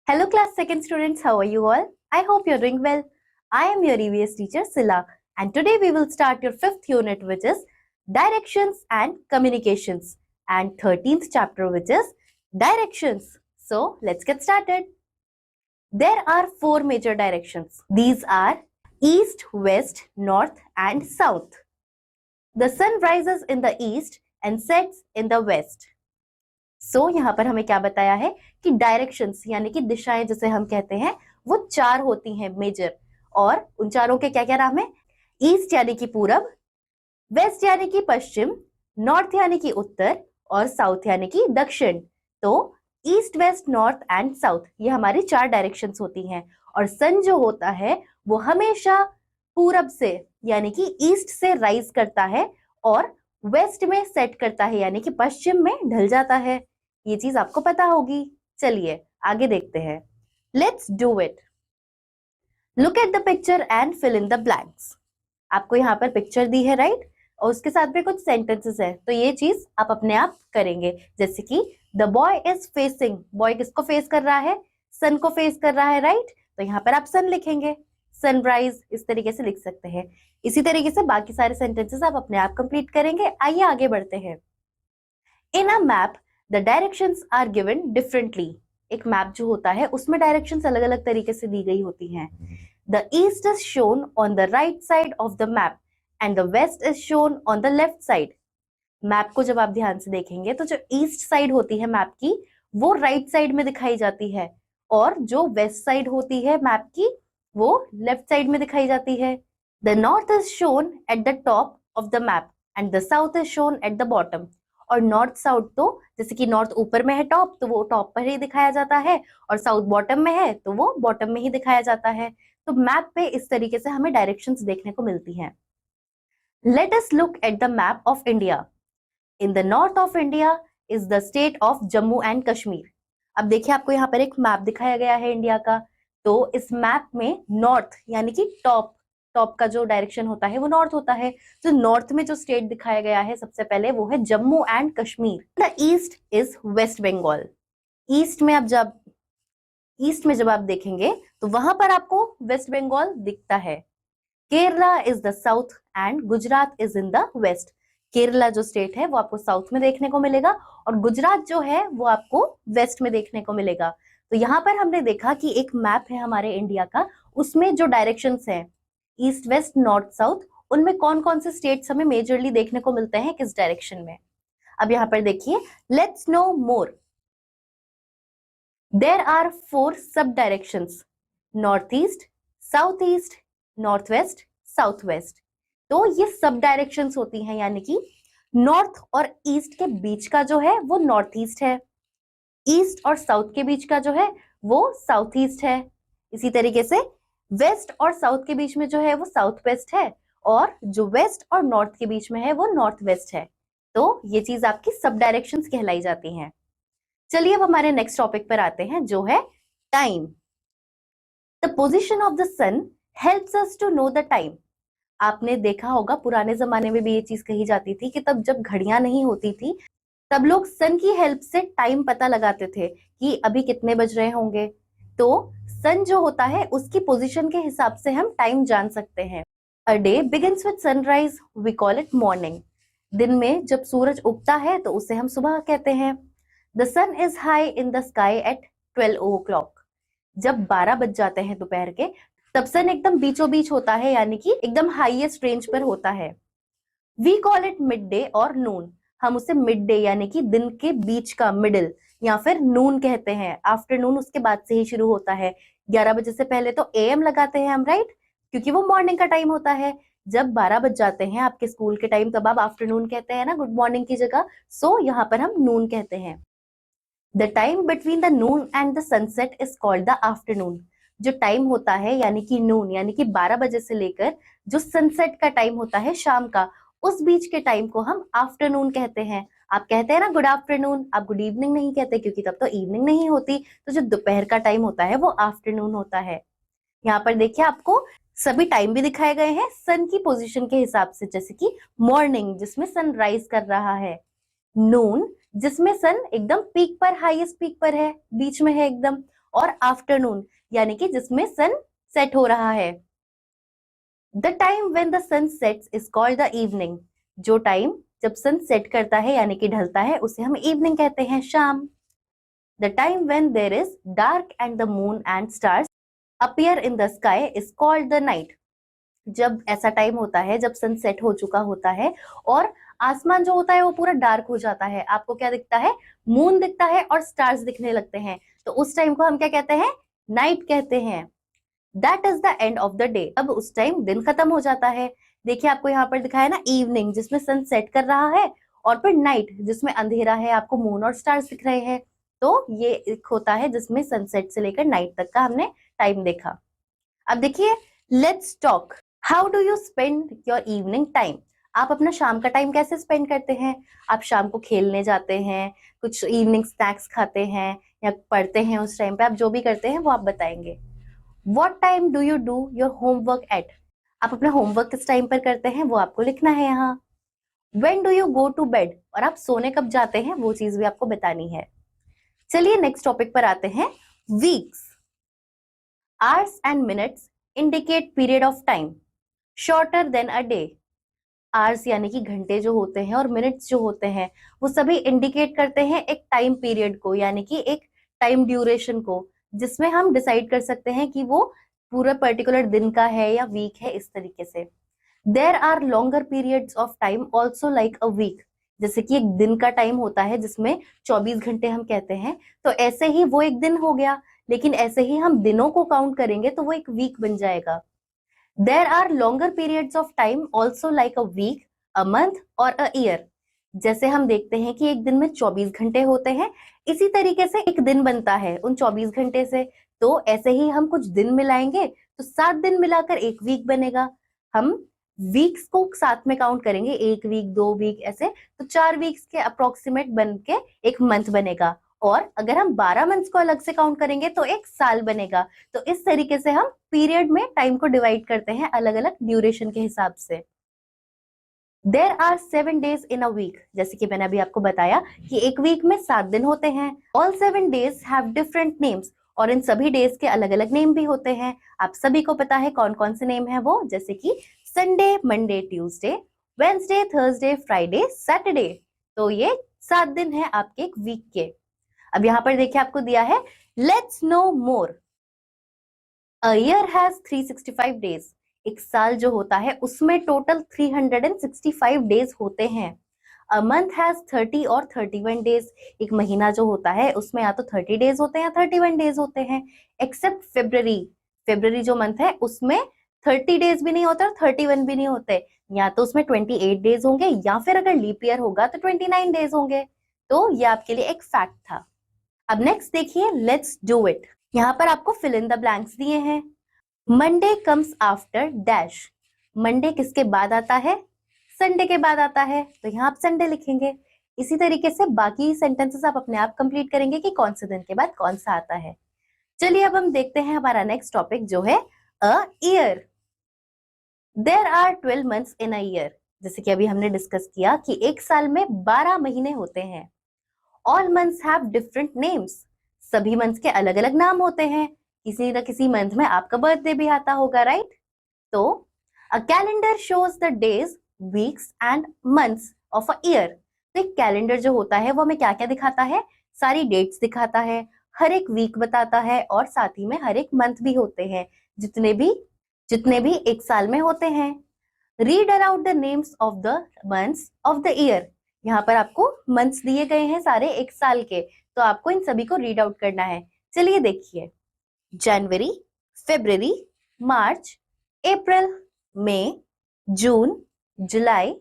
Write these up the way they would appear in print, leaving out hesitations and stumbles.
Hello class second students, how are you all? I hope you're doing well. I am your EVS teacher Sila and today we will start your 5th unit which is Directions and Communications and 13th chapter which is Directions. So let's get started. There are 4 major directions. These are East, West, North and South. The sun rises in the east and sets in the west. यहाँ पर हमें क्या बताया है कि directions यानी कि दिशाएं जिसे हम कहते हैं वो 4 होती हैं मेजर, और उन चारों के क्या क्या नाम है? ईस्ट यानी कि पूरब, वेस्ट यानी कि पश्चिम, नॉर्थ यानी कि उत्तर और साउथ यानी कि दक्षिण। तो east, west, north and south ये हमारी 4 डायरेक्शंस होती हैं। और सन जो होता है वो हमेशा पूरब से यानी कि ईस्ट से राइज करता है और वेस्ट में सेट करता है यानी कि पश्चिम में ढल जाता है। ये चीज आपको पता होगी। चलिए आगे देखते हैं। Let's do it. Look at the picture and fill in the blanks. आपको यहाँ पर पिक्चर दी है, राइट, और उसके साथ में कुछ सेंटेंसेस है, तो ये चीज आप अपने आप करेंगे। जैसे कि the boy is facing, boy किसको फेस कर रहा है? सन को फेस कर रहा है, राइट, तो यहाँ पर आप सन लिखेंगे। सनराइज इस तरीके से लिख सकते हैं। इसी तरीके से बाकी सारे सेंटेंसेस आप अपने आप कंप्लीट करेंगे। आइए आगे बढ़ते हैं। In a map the directions are given differently. एक मैप जो होता है उसमें डायरेक्शंस अलग अलग तरीके से दी गई होती हैं। The east is shown on the right side of the map and the west is shown on the left side. Map को जब आप ध्यान से देखेंगे तो जो ईस्ट साइड होती है मैप की वो राइट साइड में दिखाई जाती है, और जो वेस्ट साइड होती है मैप की वो लेफ्ट साइड में दिखाई जाती है। The north is shown at the top of the map and the south is shown at the bottom. और नॉर्थ साउथ तो जैसे कि नॉर्थ ऊपर में है टॉप, तो वो टॉप पर ही दिखाया जाता है, और साउथ बॉटम में है तो वो बॉटम में ही दिखाया जाता है। तो मैप पे इस तरीके से हमें डायरेक्शंस देखने को मिलती हैं। Let us look at the map of India. In the north of India is the state of Jammu and Kashmir. अब देखिए आपको यहाँ पर एक मैप दिखाया गया है इंडिया का। तो इस मैप में नॉर्थ यानी कि टॉप का जो डायरेक्शन होता है वो नॉर्थ होता है। तो नॉर्थ में जो स्टेट दिखाया गया है सबसे पहले वो है Jammu and Kashmir. The east is West Bengal. East में जब आप देखेंगे तो वहां पर आपको वेस्ट बंगाल दिखता है। Kerala is the south and Gujarat is in the west. Kerala जो स्टेट है वो आपको साउथ में देखने को मिलेगा और गुजरात जो है वो आपको वेस्ट में देखने को मिलेगा। तो यहाँ पर हमने देखा कि एक मैप है हमारे इंडिया का, उसमें जो डायरेक्शंस हैं ईस्ट, वेस्ट, नॉर्थ, साउथ, उनमें कौन कौन से स्टेट्स हमें मेजरली देखने को मिलते हैं किस डायरेक्शन में। अब यहाँ पर देखिए, let's know more. There are 4 sub directions, north east, south east, north west, south west. तो ये सब डायरेक्शंस होती हैं, यानी कि नॉर्थ और ईस्ट के बीच का जो है वो नॉर्थ ईस्ट है, ईस्ट और साउथ के बीच का जो है वो साउथ ईस्ट है। इसी तरीके से वेस्ट और साउथ के बीच में जो है वो साउथ वेस्ट है, और जो वेस्ट और नॉर्थ के बीच में है वो नॉर्थ वेस्ट है। तो ये चीज आपकी सब डायरेक्शंस कहलाई जाती हैं। चलिए अब हमारे नेक्स्ट टॉपिक पर आते हैं जो है time. The position of the sun helps us to know the time. आपने देखा होगा पुराने जमाने में भी ये चीज कही जाती थी कि तब जब घड़ियां नहीं होती थी तब लोग सन की हेल्प से टाइम पता लगाते थे कि अभी कितने बज रहे होंगे। तो सन जो होता है उसकी पोजीशन के हिसाब से हम टाइम जान सकते हैं। A day begins with sunrise, we call it morning. दिन में जब सूरज उगता है तो उसे हम सुबह कहते हैं। The sun is high in the sky at 12 o'clock। जब 12 बज जाते हैं दोपहर के तब सन एकदम बीचों बीच होता है, यानी कि एकदम हाईएस्ट रेंज पर होता है। We call it mid day और नून। हम उसे मिड डे यानी कि दिन के बीच का, मिडिल, या फिर नून कहते हैं। आफ्टरनून उसके बाद से ही शुरू होता है। 11 बजे से पहले तो एएम लगाते हैं हम, राइट, क्योंकि वो मॉर्निंग का टाइम होता है। जब 12 बज जाते हैं आपके स्कूल के टाइम तब आप आफ्टरनून कहते हैं ना, गुड मॉर्निंग की जगह। सो यहाँ पर हम नून कहते हैं। The time between the Noon and the sunset is called the afternoon. जो टाइम होता है यानी कि नून यानी कि 12 बजे से लेकर जो सनसेट का टाइम होता है शाम का, उस बीच के टाइम को हम आफ्टरनून कहते हैं। आप कहते हैं ना गुड आफ्टरनून, आप गुड इवनिंग नहीं कहते क्योंकि तब तो इवनिंग नहीं होती। तो जो दोपहर का टाइम होता है वो आफ्टरनून होता है। यहाँ पर देखिए आपको सभी टाइम भी दिखाए गए हैं सन की पोजीशन के हिसाब से, जैसे कि मॉर्निंग जिसमें सन राइज कर रहा है, नून जिसमें सन एकदम पीक पर, हाईएस्ट पीक पर है, बीच में है एकदम, और आफ्टरनून यानी कि जिसमें सन सेट हो रहा है। The time when the sun sets is called the evening. जो टाइम जब सन सेट करता है यानी कि ढलता है उसे हम इवनिंग कहते हैं, शाम। The time when there is dark and the moon and stars appear in the sky is called the night. जब ऐसा टाइम होता है जब सन सेट हो चुका होता है और आसमान जो होता है वो पूरा डार्क हो जाता है, आपको क्या दिखता है, मून दिखता है और स्टार्स दिखने लगते हैं, तो उस टाइम को हम क्या कहते हैं, नाइट कहते हैं। That is the end of the day. अब उस टाइम दिन खत्म हो जाता है। देखिए आपको यहाँ पर दिखाया ना, इवनिंग जिसमें सन सेट कर रहा है और फिर नाइट जिसमें अंधेरा है, आपको मून और स्टार्स दिख रहे हैं। तो ये एक होता है जिसमें सनसेट से लेकर नाइट तक का हमने टाइम देखा। अब देखिए, let's talk how do you spend your evening time. आप अपना शाम का टाइम कैसे स्पेंड करते हैं? आप शाम को खेलने जाते हैं, कुछ इवनिंग स्नैक्स खाते हैं या पढ़ते हैं, उस टाइम पे आप जो भी करते हैं वो आप बताएंगे। What time do you do your homework eight. आप अपना होमवर्क किस टाइम पर करते हैं वो आपको लिखना है यहाँ। When do you go to bed, और आप सोने कब जाते हैं वो चीज भी आपको बतानी है। चलिए नेक्स्ट टॉपिक पर आते हैं, weeks. Hours and minutes indicate period of time shorter than a day. Hours यानी कि घंटे जो होते हैं और मिनट्स जो होते हैं वो सभी इंडिकेट करते हैं एक टाइम पीरियड को, यानी कि एक टाइम ड्यूरेशन को, जिसमें हम डिसाइड कर सकते हैं कि वो पूरा पर्टिकुलर दिन का है या वीक है, इस तरीके से। There are longer periods of time also like a week. जैसे कि एक दिन का टाइम होता है जिसमें 24 घंटे हम कहते हैं, तो ऐसे ही वो एक दिन हो गया, लेकिन ऐसे ही हम दिनों को काउंट करेंगे तो वो एक वीक बन जाएगा। There are longer periods of time also like a week, a month और अ ईयर। जैसे हम देखते हैं कि एक दिन में 24 घंटे होते हैं, इसी तरीके से एक दिन बनता है उन 24 घंटे से। तो ऐसे ही हम कुछ दिन मिलाएंगे तो 7 दिन मिलाकर एक वीक बनेगा। हम वीक्स को साथ में काउंट करेंगे, 1 वीक 2 वीक ऐसे, तो 4 वीक्स के अप्रोक्सीमेट बन के एक मंथ बनेगा। और अगर हम 12 मंथ्स को अलग से काउंट करेंगे तो एक साल बनेगा। तो इस तरीके से हम पीरियड में टाइम को डिवाइड करते हैं अलग अलग ड्यूरेशन के हिसाब से। There are 7 days in a week. जैसे कि मैंने अभी आपको बताया कि एक वीक में 7 दिन होते हैं। All 7 days have different names, और इन सभी डेज के अलग अलग नेम भी होते हैं। आप सभी को पता है कौन कौन से नेम है वो, जैसे कि Sunday, Monday, Tuesday, Wednesday, Thursday, Friday, Saturday. तो ये 7 दिन है आपके एक वीक के। अब यहाँ पर देखिए आपको दिया है, let's know more. A year has 365 days. एक साल जो होता है उसमें टोटल 365 डेज होते हैं। अ मंथ हैज 30 और 31 डेज। एक महीना जो होता है उसमें या तो 30 डेज होते हैं या 31 डेज होते हैं, एक्सेप्ट फेब्रवरी। फेब्रवरी जो मंथ है उसमें 30 डेज भी नहीं होते और 31 भी नहीं होते, या तो उसमें 28 डेज होंगे या फिर अगर लीप ईयर होगा तो 29 डेज होंगे। तो ये आपके लिए एक फैक्ट था। अब नेक्स्ट देखिए, लेट्स डू इट। यहाँ पर आपको फिल इन द ब्लैंक्स दिए हैं। Monday comes after dash. Monday किसके बाद आता है? संडे के बाद आता है, तो यहाँ आप संडे लिखेंगे। इसी तरीके से बाकी सेंटेंसेस आप अपने आप कंप्लीट करेंगे कि कौन से दिन के बाद कौन सा आता है। चलिए अब हम देखते हैं हमारा नेक्स्ट टॉपिक जो है a year. There are 12 months in a year. जैसे कि अभी हमने डिस्कस किया कि एक साल में 12 महीने होते हैं। All months have different names. सभी मंथ्स के अलग अलग नाम होते हैं। किसी न किसी मंथ में आपका बर्थडे भी आता होगा, राइट? तो a calendar shows the days, weeks and months of a year. तो एक कैलेंडर जो होता है वो हमें क्या क्या दिखाता है? सारी डेट्स दिखाता है, हर एक वीक बताता है और साथ ही में हर एक मंथ भी होते हैं, जितने भी एक साल में होते हैं। Read aloud the names of the months of the year. यहाँ पर आपको मंथ्स दिए गए हैं सारे एक साल के, तो आपको इन सभी को रीड आउट करना है। चलिए देखिए, जनवरी, फरवरी, मार्च, अप्रैल, मई, जून, जुलाई,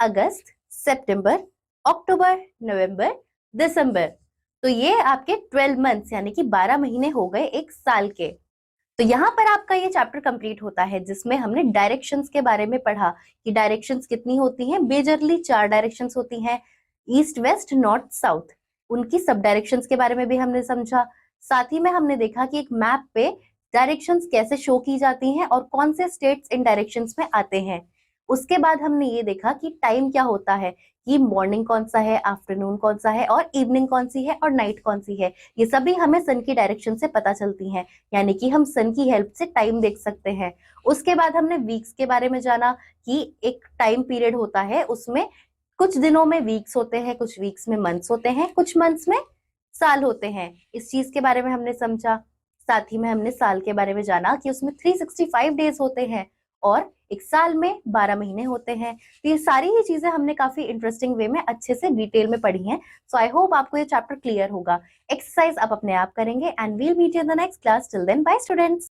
अगस्त, सितंबर, अक्टूबर, नवंबर, दिसंबर। तो ये आपके 12 मंथ्स यानी कि 12 महीने हो गए एक साल के। तो यहाँ पर आपका ये चैप्टर कंप्लीट होता है जिसमें हमने डायरेक्शंस के बारे में पढ़ा कि डायरेक्शंस कितनी होती हैं। मेजरली 4 डायरेक्शंस होती हैं, ईस्ट, वेस्ट, नॉर्थ, साउथ। उनकी सब डायरेक्शंस के बारे में भी हमने समझा। साथ ही में हमने देखा कि एक मैप पे डायरेक्शंस कैसे शो की जाती हैं और कौन से स्टेट्स इन डायरेक्शंस में आते हैं। उसके बाद हमने ये देखा कि टाइम क्या होता है, कि मॉर्निंग कौन सा है, आफ्टरनून कौन सा है और इवनिंग कौन सी है और नाइट कौन सी है। ये सभी हमें सन की डायरेक्शन से पता चलती हैं, यानी कि हम सन की हेल्प से टाइम देख सकते हैं। उसके बाद हमने वीक्स के बारे में जाना कि एक टाइम पीरियड होता है, उसमें कुछ दिनों में वीक्स होते हैं, कुछ वीक्स में मंथ्स होते हैं, कुछ मंथ्स में साल होते हैं। इस चीज के बारे में हमने समझा। साथ ही में हमने साल के बारे में जाना कि उसमें 365 डेज होते हैं और एक साल में 12 महीने होते हैं। तो ये सारी ही चीजें हमने काफी इंटरेस्टिंग वे में अच्छे से डिटेल में पढ़ी हैं। सो आई होप आपको ये चैप्टर क्लियर होगा। एक्सरसाइज आप अपने आप करेंगे and we'll meet you in the next class. Till then bye students.